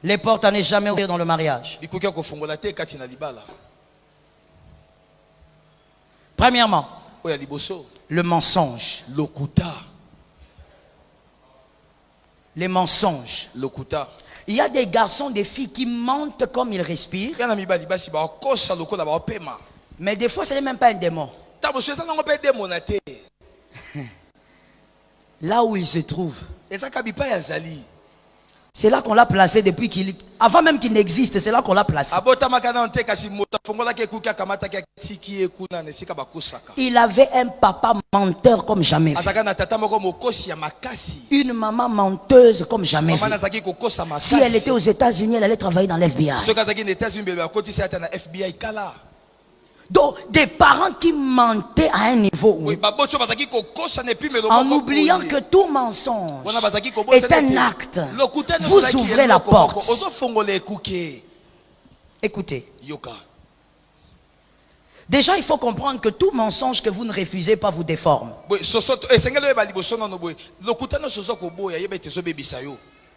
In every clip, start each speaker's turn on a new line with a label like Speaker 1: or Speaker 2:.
Speaker 1: Les portes à ne jamais ouvrir dans le mariage. Premièrement, le mensonge. Les mensonges. Il y a des garçons, des filles qui mentent comme ils respirent. Mais des fois, ce n'est même pas un démon. Là où il se trouve, c'est là qu'on l'a placé depuis qu'il... Avant même qu'il n'existe, c'est là qu'on l'a placé. Il avait un papa menteur comme jamais vu. Une maman menteuse comme jamais vu. Si elle était aux États-Unis, elle allait travailler dans l'FBI. Donc, des parents qui mentaient à un niveau où, en oubliant que tout mensonge est un acte, vous ouvrez la porte. Écoutez. Déjà, il faut comprendre que tout mensonge que vous ne refusez pas vous déforme.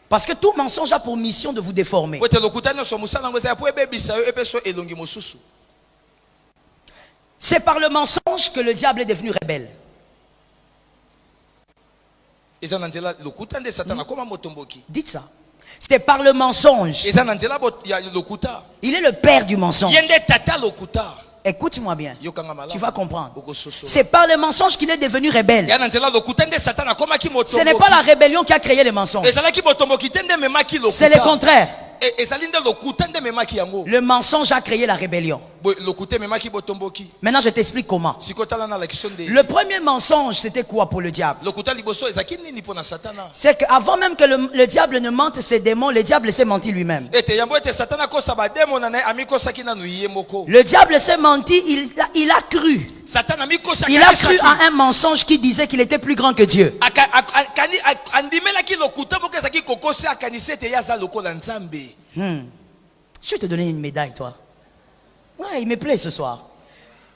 Speaker 1: Parce que tout mensonge a pour mission de vous déformer. C'est par le mensonge que le diable est devenu rebelle. Dites ça. C'est par le mensonge. Il est le père du mensonge. Écoute-moi bien. Tu vas comprendre. C'est par le mensonge qu'il est devenu rebelle. Ce n'est pas la rébellion qui a créé les mensonges. C'est le contraire. Le mensonge a créé la rébellion. Maintenant, je t'explique comment. Le premier mensonge, c'était quoi pour le diable? C'est qu'avant même que le diable ne mente ses démons, le diable s'est menti lui-même. Le diable s'est menti, il a cru. Il a cru à un mensonge qui disait qu'il était plus grand que Dieu. Je vais te donner une médaille, toi. Ouais, il me plaît ce soir.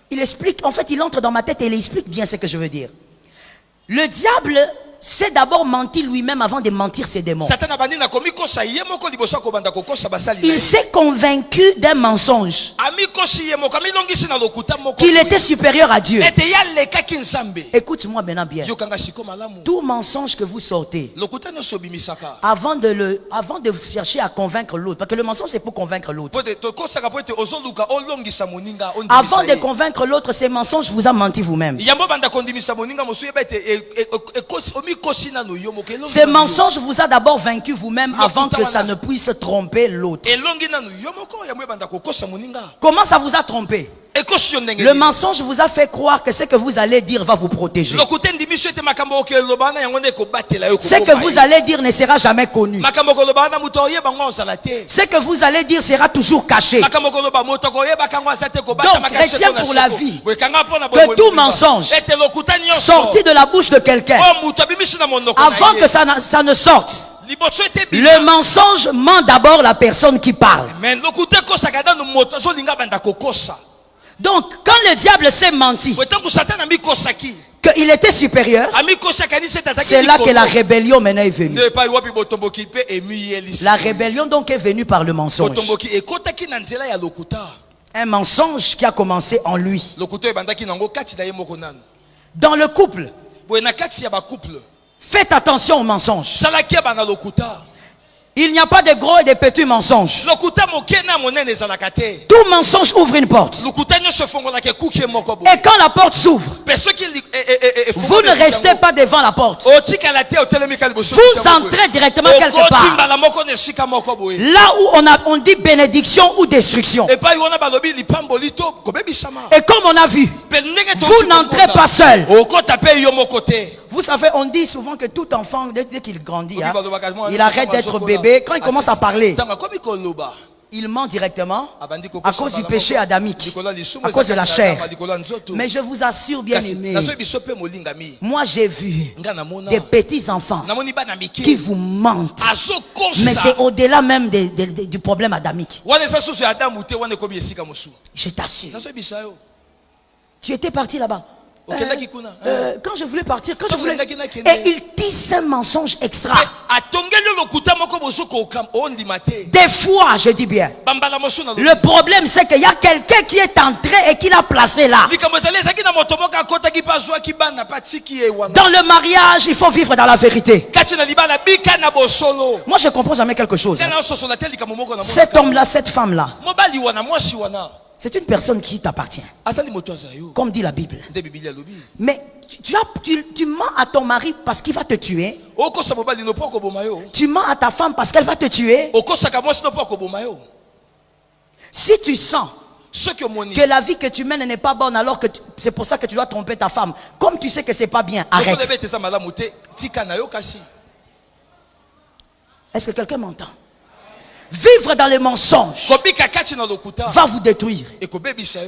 Speaker 1: Il explique, en fait, il entre dans ma tête et il explique bien ce que je veux dire. Le diable s'est d'abord menti lui-même avant de mentir ses démons. Il s'est convaincu d'un mensonge, qu'il était supérieur à Dieu. Écoute-moi maintenant bien. Tout mensonge que vous sortez, avant de chercher à convaincre l'autre, parce que le mensonge c'est pour convaincre l'autre. Avant de convaincre l'autre, ces mensonges vous a menti vous-même. Ce mensonge vous a d'abord vaincu vous-même avant que ça ne puisse tromper l'autre. Comment ça vous a trompé? Le mensonge vous a fait croire que ce que vous allez dire va vous protéger. Ce que vous allez dire ne sera jamais connu. Ce que vous allez dire sera toujours caché. Donc, retiens pour la vie que tout mensonge sorti de la bouche de quelqu'un, avant que ça ne sorte, le mensonge ment d'abord la personne qui parle. Donc, quand le diable s'est menti qu'il était supérieur, c'est là que la rébellion maintenant est venue. La rébellion donc est venue par le mensonge. Un mensonge qui a commencé en lui. Dans le couple, faites attention aux mensonges. Il n'y a pas de gros et de petits mensonges. Tout mensonge ouvre une porte. Et quand la porte s'ouvre, vous ne restez pas devant la porte. Vous entrez directement quelque part. Là où on dit bénédiction ou destruction. Et comme on a vu, vous n'entrez pas seul. Vous savez, on dit souvent que tout enfant, dès qu'il grandit, hein, il arrête d'être bébé. Quand il commence à parler, il ment directement à cause du péché adamique, à cause de la chair. Mais je vous assure, bien aimé, moi j'ai vu des petits enfants qui vous mentent. Mais c'est au-delà même du problème adamique. Je t'assure. Tu étais parti là-bas. quand je voulais partir, et il dit un mensonge extra. Des fois, je dis bien, le problème c'est qu'il y a quelqu'un qui est entré et qui l'a placé là. Dans le mariage, il faut vivre dans la vérité. Moi je comprends jamais quelque chose. Cet homme-là, cette femme-là, c'est une personne qui t'appartient, comme dit la Bible. Mais tu mens à ton mari parce qu'il va te tuer. Tu mens à ta femme parce qu'elle va te tuer. Si tu sens que la vie que tu mènes n'est pas bonne, alors que c'est pour ça que tu dois tromper ta femme, comme tu sais que c'est pas bien, arrête. Est-ce que quelqu'un m'entend? Vivre dans les mensonges va vous détruire.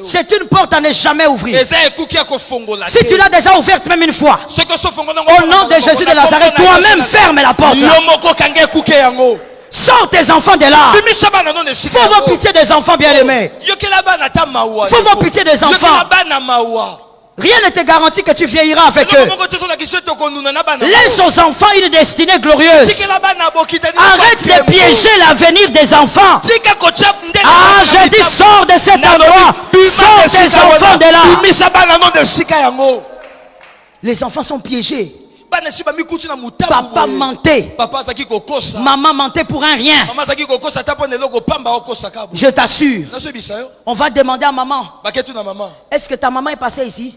Speaker 1: C'est une porte à ne jamais ouvrir. Si tu l'as déjà ouverte même une fois, au nom de Jésus de Nazareth, toi-même ferme la porte là. Sors tes enfants de là. Faut voir pitié des enfants bien-aimés. Faut voir pitié des enfants. Rien ne te garantit que tu vieilliras avec eux. Laisse aux enfants une destinée glorieuse. Arrête de piéger l'avenir des enfants. Ah, je dis sors de cet endroit. Sors tes enfants de là. Les enfants sont piégés. Papa mentait. Maman mentait pour un rien. Je t'assure. On va demander à maman. Est-ce que ta maman est passée ici?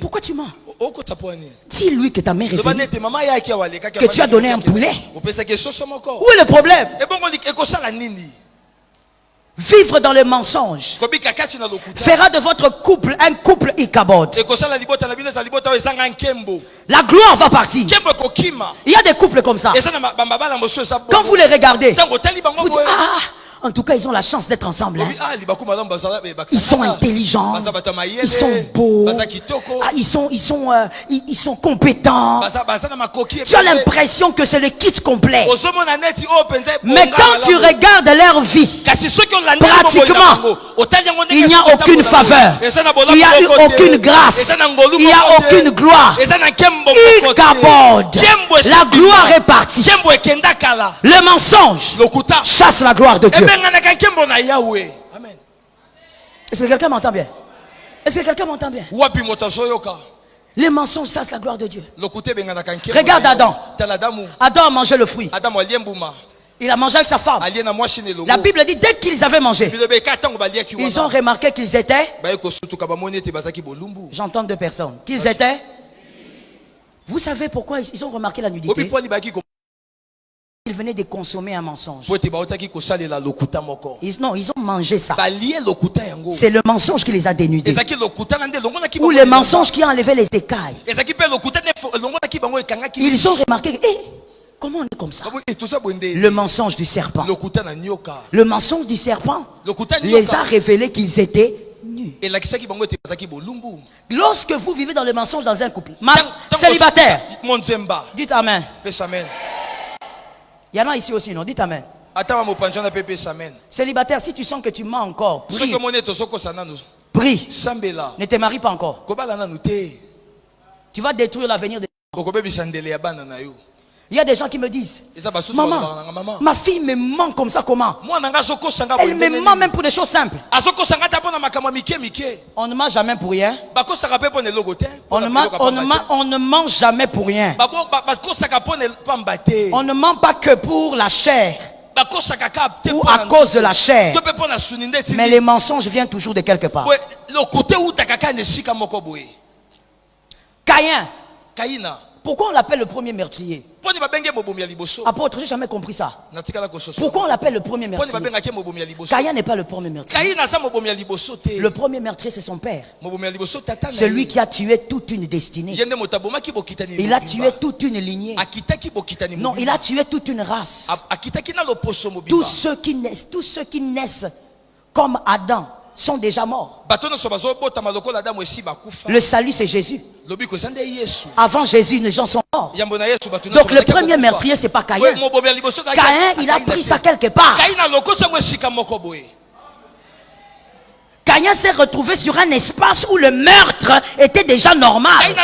Speaker 1: Pourquoi tu mens? Dis-lui que ta mère est venue, que tu as donné un poulet. Où est le problème? Vivre dans le mensonge fera de votre couple un couple Ichabod. La gloire va partir. Il y a des couples comme ça. Quand vous les regardez, vous dites, ah, en tout cas, ils ont la chance d'être ensemble. Ils sont intelligents, ils sont beaux, ils sont compétents. Tu as l'impression que c'est le kit complet. Mais quand tu regardes leur vie, pratiquement, il n'y a aucune faveur, il n'y a eu aucune grâce, il n'y a aucune gloire. Ichabod, la gloire est partie. Le mensonge chasse la gloire de Dieu. Amen. Est-ce que quelqu'un m'entend bien? Est-ce que quelqu'un m'entend bien? Les mensonges chassent la gloire de Dieu. Regarde Adam. Adam a mangé le fruit. Il a mangé avec sa femme. La Bible dit dès qu'ils avaient mangé, ils ont remarqué qu'ils étaient. J'entends deux personnes. Qu'ils étaient. Vous savez pourquoi ils ont remarqué la nudité? Ils venaient de consommer un mensonge. Ils ont mangé ça. C'est le mensonge qui les a dénudés. Ou le mensonge qui a enlevé les écailles. Ils ont remarqué, comment on est comme ça? Le mensonge du serpent. Le mensonge du serpent les a révélés qu'ils étaient nus. Lorsque vous vivez dans le mensonge dans un couple, célibataire, dites Amen. Il y en a ici aussi, non? Dites Amen. Célibataire, si tu sens que tu mens encore, prie. Prie. Ne te marie pas encore. Tu vas détruire l'avenir des enfants. Il y a des gens qui me disent, maman, ma fille me ment comme ça, comment? Elle me ment même pour des choses simples. On ne ment jamais pour rien. On ne ment jamais pour rien. On ne ment pas que pour la chair ou à cause de la chair. Mais les mensonges viennent toujours de quelque part. Caïn. Pourquoi on l'appelle le premier meurtrier? Apôtre, j'ai jamais compris ça. Pourquoi on l'appelle le premier meurtrier? Caïn n'est pas le premier meurtrier. Le premier meurtrier, c'est son père. Celui qui a tué toute une destinée. Il a tué toute une lignée. Non, il a tué toute une race. Tous ceux qui naissent comme Adam sont déjà morts. Le salut, c'est Jésus. Avant Jésus, les gens sont morts. Donc le premier meurtrier, c'est pas Caïn. Caïn, il a pris ça quelque part. Caïn s'est retrouvé sur un espace où le meurtre était déjà normal. Et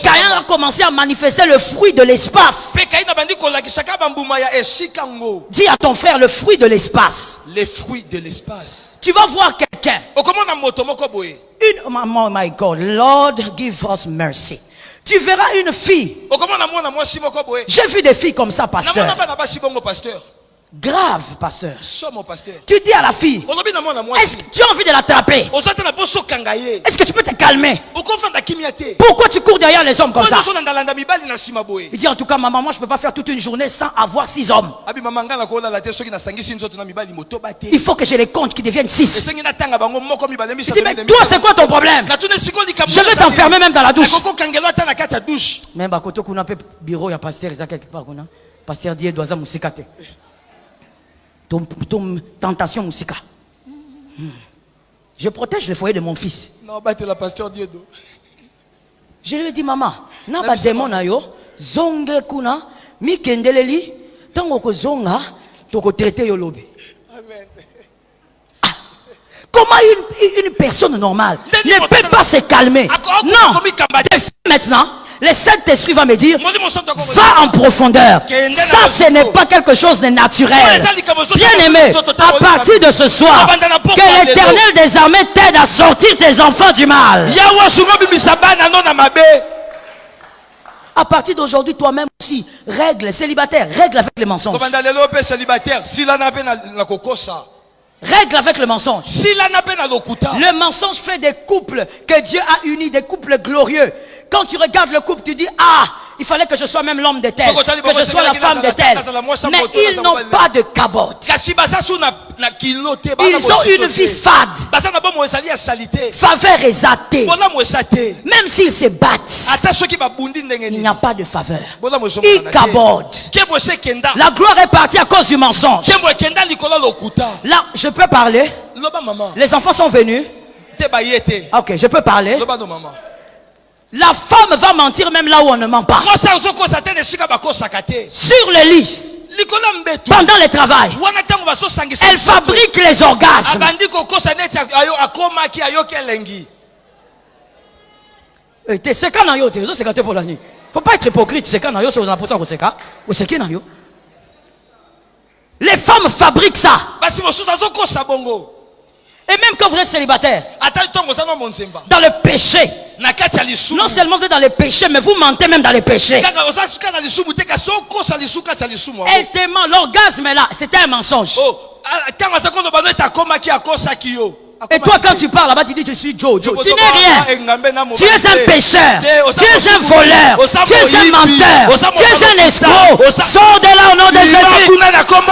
Speaker 1: Caïn a commencé à manifester le fruit de l'espace. Dis à ton frère le fruit de l'espace.
Speaker 2: Les fruits de l'espace.
Speaker 1: Tu vas voir quelqu'un. Oh my God, Lord, give us mercy. Tu verras une fille. J'ai vu des filles comme ça, pasteur. Grave, pasteur. Tu dis à la fille, est-ce que tu as envie de l'attraper? Est-ce que tu peux te calmer? Pourquoi tu cours derrière les hommes comme ça? Il dit en tout cas, maman, moi je ne peux pas faire toute une journée sans avoir 6 hommes. Il faut que je les compte, qu'ils deviennent 6. Il dit, mais toi c'est quoi ton problème? Je vais t'enfermer même dans la douche. Même à côté qu'on a un bureau, il y a pasteur, il y a quelque part. Pasteur dit, doit musikate. Ton tentation musika. Je protège le foyer de mon fils. Je lui ai dit, maman, na ba démon na yo, zonge kuna, mi kendeleli, tango ko zonga, toko traiter yo lobi. Comment une personne normale ne peut pas se calmer? Non, maintenant. Le Saint-Esprit va me dire, va en profondeur. Ça, ce n'est pas quelque chose de naturel. Bien aimé, à partir de ce soir, que l'Éternel des armées t'aide à sortir tes enfants du mal. À partir d'aujourd'hui, toi-même aussi, règle, célibataire, règle avec les mensonges. Règle avec le mensonge. Le mensonge fait des couples que Dieu a unis, des couples glorieux. Quand tu regardes le couple, tu dis, ah, il fallait que je sois même l'homme de tel, que je sois la femme de tel. Mais ils n'ont pas de cabote. Ils ont une vie fade. Faveur exaltée. Même s'ils se battent, il n'y a pas de faveur. Ils cabotent. La gloire est partie à cause du mensonge. Là, je peux parler. Les enfants sont venus. Ok, je peux parler. La femme va mentir même là où on ne ment pas. Sur le lit. Pendant le travail. Elle fabrique les orgasmes. Faut pas être hypocrite. Les femmes fabriquent ça. Et même quand vous êtes célibataire, dans le péché, non seulement vous êtes dans le péché, mais vous mentez même dans le péché. Elle te ment, l'orgasme est là, c'était un mensonge. Et toi quand tu parles là-bas, tu dis je suis Joe. Tu n'es rien. Tu es un pécheur. Tu es un voleur. Tu es un menteur. Tu es un escroc. Sors de là au nom de Jésus.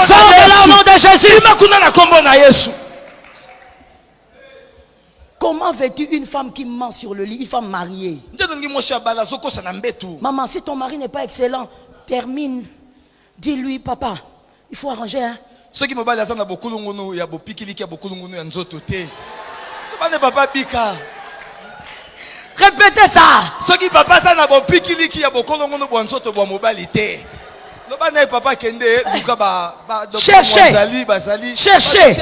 Speaker 1: Sors de là au nom de Jésus. Comment veux-tu une femme qui ment sur le lit, une femme mariée? Maman, si ton mari n'est pas excellent, termine. Dis-lui, papa, il faut arranger. Hein? Répétez ça. Cherchez. Cherchez.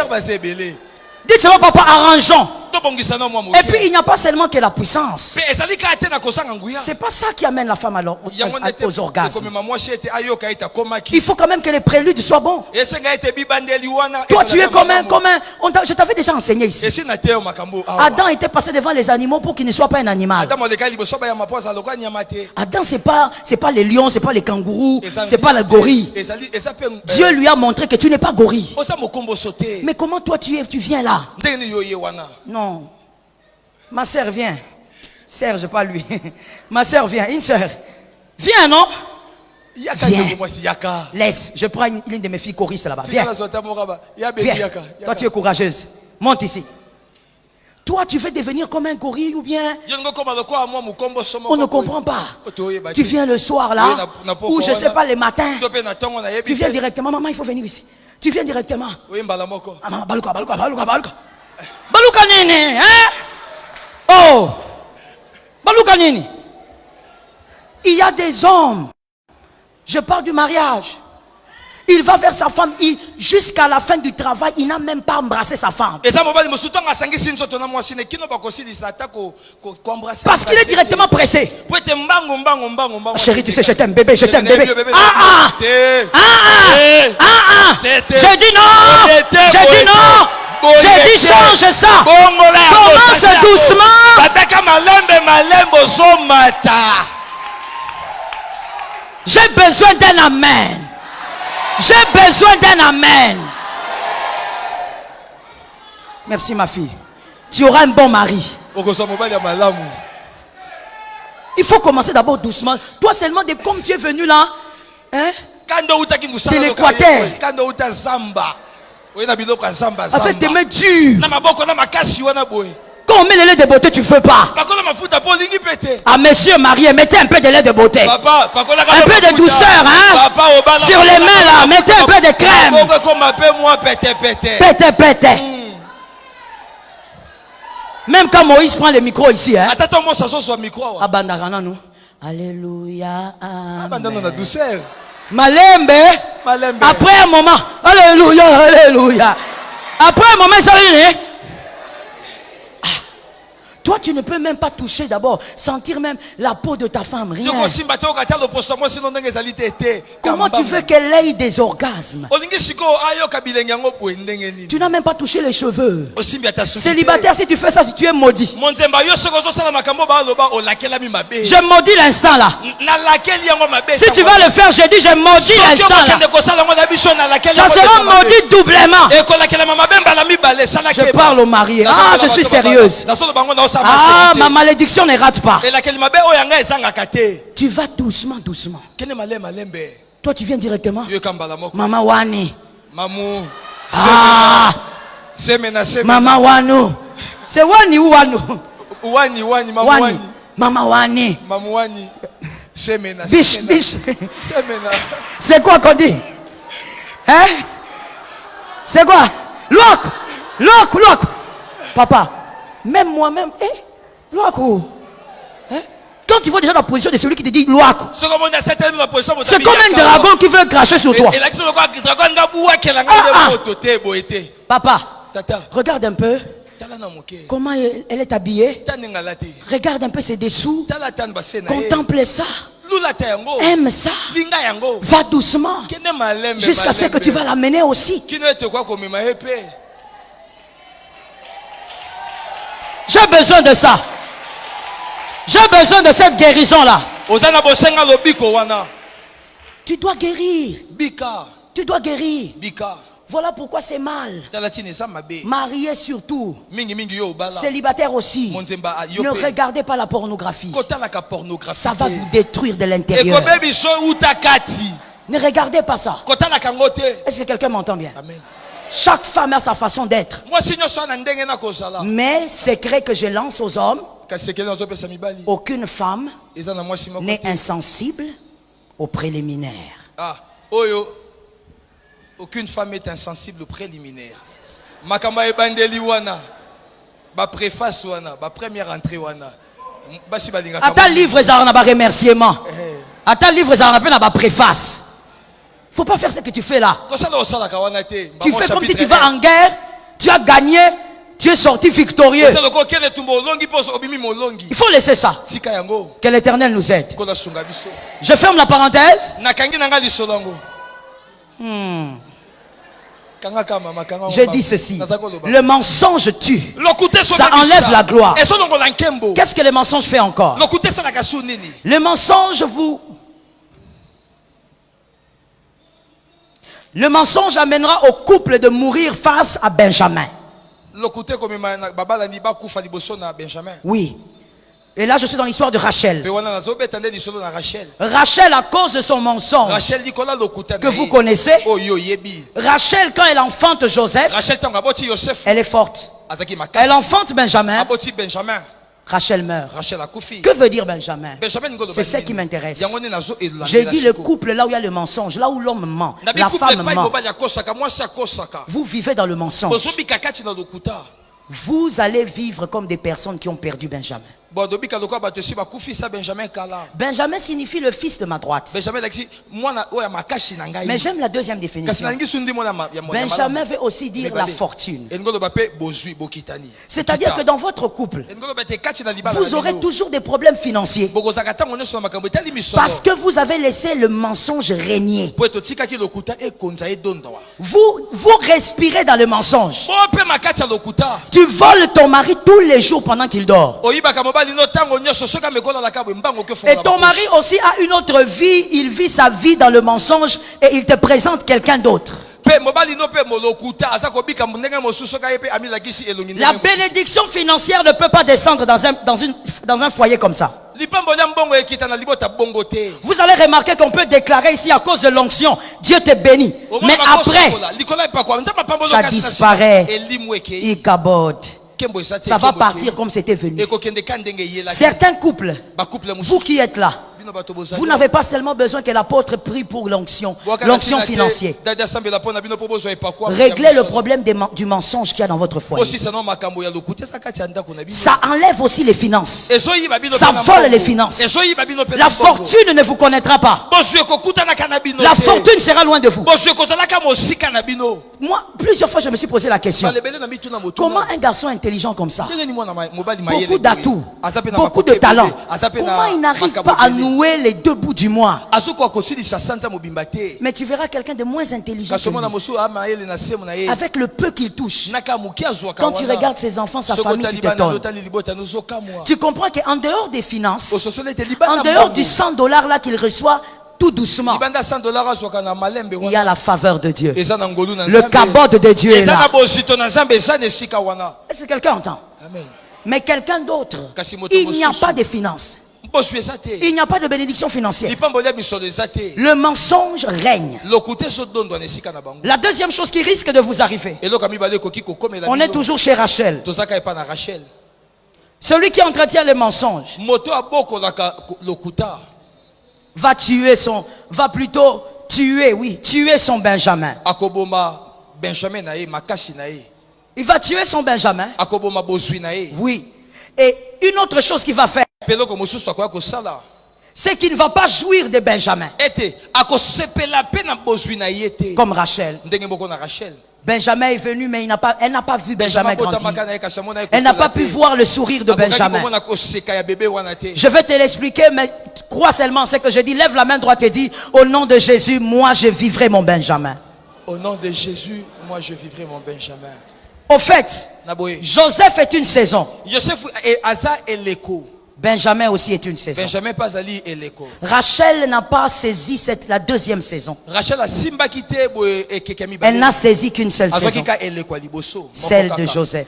Speaker 1: Dites-moi, papa, arrangeons. Et puis il n'y a pas seulement que la puissance. C'est pas ça qui amène la femme aux orgasmes. Il faut quand même que les préludes soient bons. Toi tu es comme un je t'avais déjà enseigné ici. Adam était passé devant les animaux pour qu'il ne soit pas un animal. Adam c'est pas les lions, c'est pas les kangourous, c'est pas le gorille. Dieu lui a montré que tu n'es pas gorille. Mais comment toi tu viens là? Non. Ma soeur vient. Serge, pas lui. Ma soeur vient. Une soeur. Viens, non? Viens. Laisse. Je prends l'une de mes filles choristes là-bas. Viens. Viens. Toi, tu es courageuse. Monte ici. Toi, tu veux devenir comme un gorille ou bien... On ne comprend pas. Tu viens le soir là, ou je sais pas, les matins. Tu viens directement. Maman, il faut venir ici. Tu viens directement. Maman, baluka. Baluka nini, hein? Oh! Baluka nini? Il y a des hommes. Je parle du mariage. Il va vers sa femme, jusqu'à la fin du travail, il n'a même pas embrassé sa femme. Parce qu'il est directement pressé. Chérie, tu sais, je t'aime, bébé, je t'aime, bébé. J'ai dit non. J'ai dit non. J'ai dit change ça. Commence doucement. J'ai besoin d'un amen. J'ai besoin d'un amen. Merci ma fille. Tu auras un bon mari. Il faut commencer d'abord doucement. Toi seulement, comme tu es venu là, hein, de l'Équateur, avec tes mains dures. Quand on met le lait de beauté, tu ne veux pas. Ah, monsieur marié, mettez un peu de lait de beauté. Un peu de douceur, hein. Sur les mains là, mettez un peu de crème. Pété, pété. Même quand Moïse prend le micro ici, hein. Abandarana nous. Alléluia. Amen. Malembe. Après un moment, alléluia, alléluia. Après un moment, ça vient. Toi, tu ne peux même pas toucher d'abord, sentir même la peau de ta femme, rien. Comment tu veux qu'elle ait des orgasmes? Tu n'as même pas touché les cheveux. Célibataire, si tu fais ça, si tu es maudit. Je maudis l'instant là. Si tu vas le faire, je dis je maudis l'instant là. Ça sera maudit doublement. Je parle au marié. Ah, je suis sérieuse. Ah, ma malédiction ne rate pas. Tu vas doucement, doucement. Toi, tu viens directement. Maman Wani. Ah, Maman Wanu. C'est Wani ou Wanu?
Speaker 2: Wani.
Speaker 1: Maman Wani.
Speaker 2: Biche.
Speaker 1: C'est quoi qu'on dit? Hein? C'est quoi? Look. Papa. Même moi-même, Loakou. Quand tu vois déjà la position de celui qui te dit Loakou, c'est comme un dragon qui veut cracher sur toi. Papa, regarde un peu comment elle est habillée. Regarde un peu ses dessous. Contemple ça. Aime ça. Va doucement jusqu'à ce que tu vas l'amener aussi. J'ai besoin de ça. J'ai besoin de cette guérison-là. Tu dois guérir. Tu dois guérir. Voilà pourquoi c'est mal. Marié surtout. Célibataire aussi. Ne regardez pas la pornographie. Ça va vous détruire de l'intérieur. Ne regardez pas ça. Est-ce que quelqu'un m'entend bien? Amen. Chaque femme a sa façon d'être. Mais secret que je lance aux hommes, aucune femme n'est insensible aux préliminaires.
Speaker 2: Aucune femme est insensible aux préliminaires. Makamba ebandeli wana, ba préface wana, ba première entrée wana.
Speaker 1: À ta livre ça on a ba remerciement. À ta livre ça on a ba préface. Faut pas faire ce que tu fais là. Tu fais comme si tu vas en guerre, tu as gagné, tu es sorti victorieux. Il faut laisser ça. Que l'Éternel nous aide. Je ferme la parenthèse. Je dis ceci. Le mensonge tue. Ça enlève la gloire. Qu'est-ce que le mensonge fait encore? Le mensonge Le mensonge amènera au couple de mourir face à Benjamin. Oui. Et là, je suis dans l'histoire de Rachel. Rachel, à cause de son mensonge que vous connaissez, Rachel, quand elle enfante Joseph, elle est forte. Elle enfante Benjamin. Rachel meurt. Que veut dire Benjamin? C'est ce qui m'intéresse. J'ai dit le couple là où il y a le mensonge, là où l'homme ment, la femme ment. Vous vivez dans le mensonge. Vous allez vivre comme des personnes qui ont perdu Benjamin. Benjamin signifie le fils de ma droite. Mais j'aime la deuxième définition. Benjamin veut aussi dire la fortune. C'est-à-dire que dans votre couple, vous aurez toujours des problèmes financiers. Parce que vous avez laissé le mensonge régner. Vous respirez dans le mensonge. Tu voles ton mari tous les jours pendant qu'il dort. Et ton mari aussi a une autre vie. Il vit sa vie dans le mensonge et il te présente quelqu'un d'autre. La bénédiction financière ne peut pas descendre dans un foyer comme ça. Vous allez remarquer qu'on peut déclarer ici à cause de l'onction, Dieu te bénit. Mais après, ça disparaît. Il cabote. Ça va partir comme c'était venu. Certains couples, vous qui êtes là, vous n'avez pas seulement besoin que l'apôtre prie pour l'onction financière. Réglez le problème du mensonge qu'il y a dans votre foyer. Ça enlève aussi les finances. Ça vole les finances. La fortune ne vous connaîtra pas. La fortune sera loin de vous. Moi, plusieurs fois, je me suis posé la question. Comment un garçon intelligent comme ça, beaucoup d'atouts, beaucoup de talents, comment il n'arrive pas à nouer les deux bouts du mois? Mais tu verras quelqu'un de moins intelligent que lui. Avec le peu qu'il touche, quand tu regardes ses enfants, sa famille, tu t'étonnes. Tu comprends qu'en dehors des finances, en dehors du $100 là qu'il reçoit, tout doucement, il y a la faveur de Dieu. Le cabote de Dieu est là. Est-ce que quelqu'un entend? Mais quelqu'un d'autre, il n'y a pas de finances. Il n'y a pas de bénédiction financière. Le mensonge règne. La deuxième chose qui risque de vous arriver, on est toujours chez Rachel. Celui qui entretient le mensonge va plutôt tuer son Benjamin. Il va tuer son Benjamin. Oui. Et une autre chose qu'il va faire, c'est qu'il ne va pas jouir de Benjamin. Comme Rachel. Benjamin est venu, mais elle n'a pas vu Benjamin grandir. Elle n'a pas pu voir le sourire de Benjamin. Je vais te l'expliquer, mais crois seulement ce que je dis. Lève la main droite et dis: au nom de Jésus, moi je vivrai mon Benjamin.
Speaker 2: Au nom de Jésus, moi je vivrai mon Benjamin.
Speaker 1: Au fait, Joseph est une saison. Benjamin aussi est une saison. Rachel n'a pas saisi la deuxième saison. Elle n'a saisi qu'une seule saison, celle de Joseph.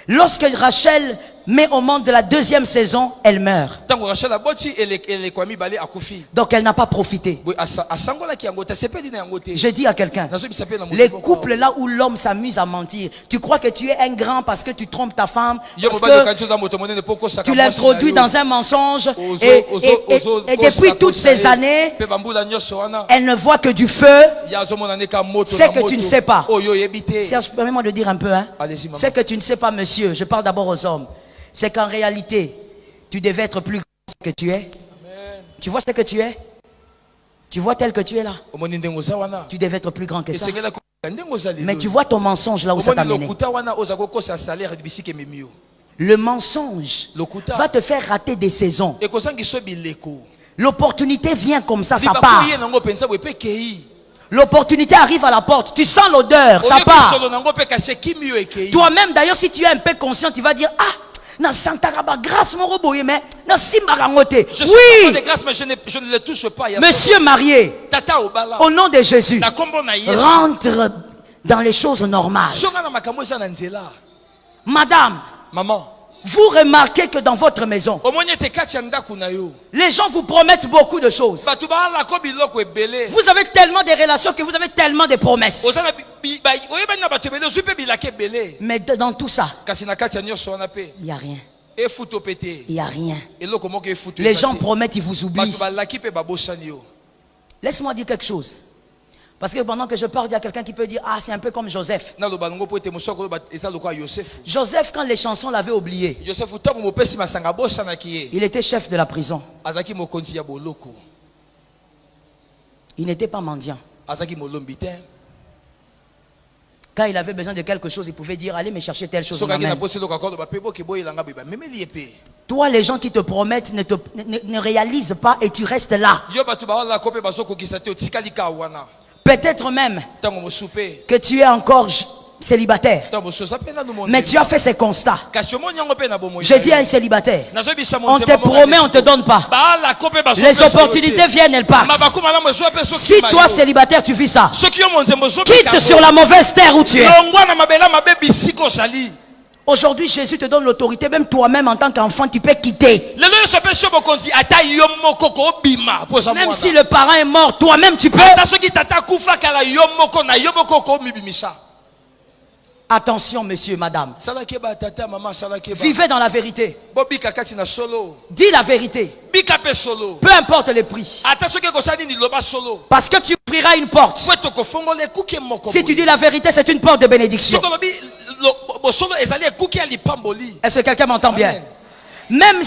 Speaker 1: Lorsque Rachel met au monde de la deuxième saison, elle meurt. Donc elle n'a pas profité. Je dis à quelqu'un, les couples là où l'homme s'amuse à mentir, tu crois que tu es un grand parce que tu trompes ta femme, parce que tu l'introduis dans un mensonge, et depuis toutes ces années, elle ne voit que du feu. C'est que tu ne sais pas. Serge, permets-moi de dire un peu, hein. C'est que tu ne sais pas, monsieur, je parle d'abord aux hommes. C'est qu'en réalité, tu devais être plus grand que tu es. Amen. Tu vois ce que tu es? Tu vois tel que tu es là? Tu devais être plus grand que ça. Mais tu vois ton mensonge là où ça t'a mené. Le mensonge va te faire rater des saisons. L'opportunité vient comme ça part. L'opportunité arrive à la porte. Tu sens l'odeur, ça part. Toi-même d'ailleurs, si tu es un peu conscient, tu vas dire: ah, na santaraba grâce mon robot, mais na simbarangote. Oui,
Speaker 2: de grâce, mais je ne le touche pas.
Speaker 1: Monsieur marié, au nom de Jésus, rentre dans les choses normales. Madame,
Speaker 2: maman,
Speaker 1: vous remarquez que dans votre maison, les gens vous promettent beaucoup de choses. Vous avez tellement de relations que vous avez tellement de promesses. Mais dans tout ça, il n'y a rien. Il n'y a rien. Les gens promettent, ils vous oublient. Laisse-moi dire quelque chose. Parce que pendant que je parle, il y a quelqu'un qui peut dire, ah, c'est un peu comme Joseph. Joseph, quand les chansons l'avaient oublié, il était chef de la prison. Il n'était pas mendiant. Quand il avait besoin de quelque chose, il pouvait dire, allez me chercher telle chose. Toi, les gens qui te promettent ne réalisent pas et tu restes là. Peut-être même que tu es encore célibataire. Mais tu as fait ces constats. Je dis à un célibataire, on te promet, on ne te donne pas. Les opportunités viennent, elles partent. Si toi, célibataire, tu vis ça, quitte sur la mauvaise terre où tu es. Aujourd'hui, Jésus te donne l'autorité, même toi-même en tant qu'enfant, tu peux quitter. Même si le parent est mort, toi-même tu peux. Attention, monsieur, madame. Vivez dans la vérité. Dis la vérité. Peu importe les prix. Parce que tu ouvriras une porte. Si tu dis la vérité, c'est une porte de bénédiction. Est-ce que quelqu'un m'entend bien? Même